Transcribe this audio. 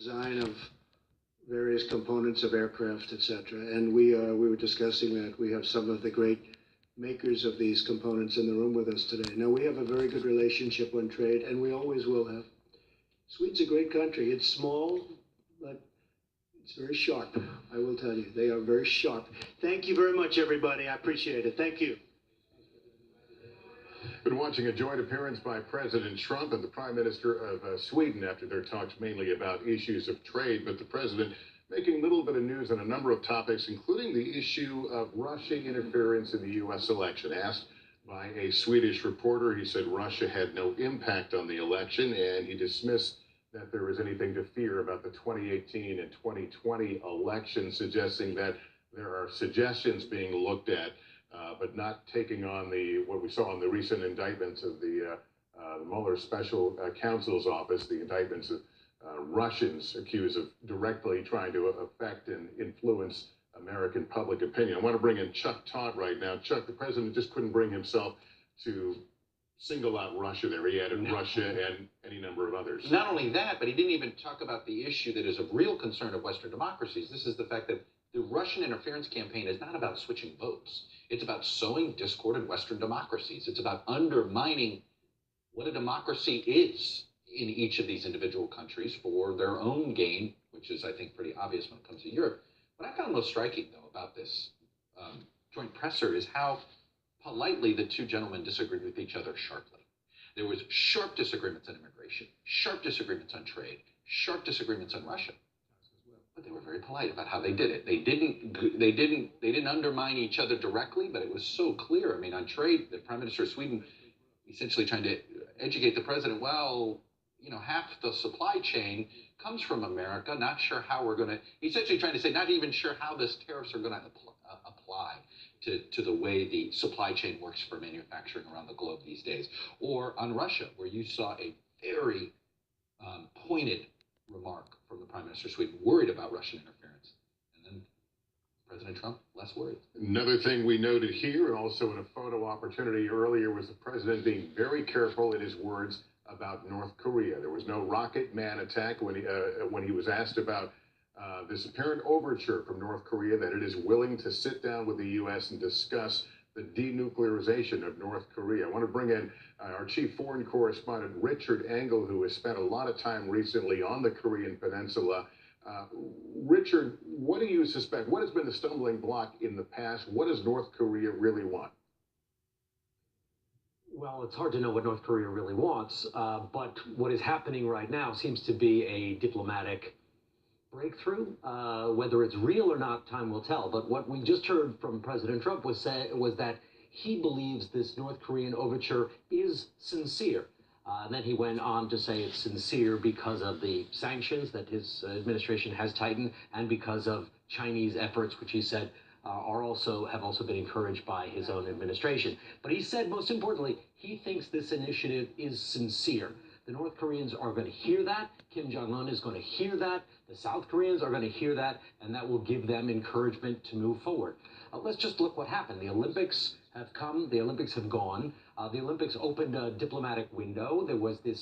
design of various components of aircraft, etc. And we were discussing that. We have some of the great makers of these components in the room with us today. Now, we have a very good relationship on trade, and we always will have. Sweden's a great country. It's small, but it's very sharp. I will tell you, they are very sharp. Thank you very much, everybody. I appreciate it. Thank you. Been watching a joint appearance by President Trump and the Prime Minister of Sweden after their talks mainly about issues of trade, but the president making a little bit of news on a number of topics, including the issue of Russian interference in the U.S. election. Asked by a Swedish reporter, he said Russia had no impact on the election, and he dismissed that there was anything to fear about the 2018 and 2020 election, suggesting that there are suggestions being looked at, but not taking on what we saw in the recent indictments of the Mueller Special Counsel's Office, the indictments of Russians accused of directly trying to affect and influence American public opinion. I want to bring in Chuck Todd right now. Chuck, the president just couldn't bring himself to single out Russia there. He added Russia and any number of others. Not only that, but he didn't even talk about the issue that is of real concern of Western democracies. This is the fact that the Russian interference campaign is not about switching votes. It's about sowing discord in Western democracies. It's about undermining what a democracy is in each of these individual countries for their own gain, which is, I think, pretty obvious when it comes to Europe. What I found most striking, though, about this joint presser is how politely the two gentlemen disagreed with each other sharply. There was sharp disagreements on immigration, sharp disagreements on trade, sharp disagreements on Russia. But they were very polite about how they did it. They didn't undermine each other directly, but it was so clear. I mean, on trade, the Prime Minister of Sweden essentially trying to educate the president. Well, you know, half the supply chain comes from America. Not sure how we're going to. Essentially trying to say, not even sure how this tariffs are going to apply to the way the supply chain works for manufacturing around the globe these days. Or on Russia, where you saw a very pointed remark from the Prime Minister of Sweden, worried about Russian interference. And then President Trump, less worried. Another thing we noted here, and also in a photo opportunity earlier, was the president being very careful in his words about North Korea. There was no Rocket Man attack when he was asked about this apparent overture from North Korea that it is willing to sit down with the U.S. and discuss the denuclearization of North Korea. I want to bring in our chief foreign correspondent, Richard Engel, who has spent a lot of time recently on the Korean Peninsula. Richard, what do you suspect? What has been the stumbling block in the past? What does North Korea really want? Well, it's hard to know what North Korea really wants, but what is happening right now seems to be a diplomatic breakthrough. Whether it's real or not, time will tell. But what we just heard from President Trump was that he believes this North Korean overture is sincere. And then he went on to say it's sincere because of the sanctions that his administration has tightened and because of Chinese efforts, which he said have also been encouraged by his own administration. But he said, most importantly, he thinks this initiative is sincere. The North Koreans are going to hear that. Kim Jong-un is going to hear that. The South Koreans are going to hear that, and that will give them encouragement to move forward. Let's just look what happened. The Olympics have come. The Olympics have gone. The Olympics opened a diplomatic window. There was this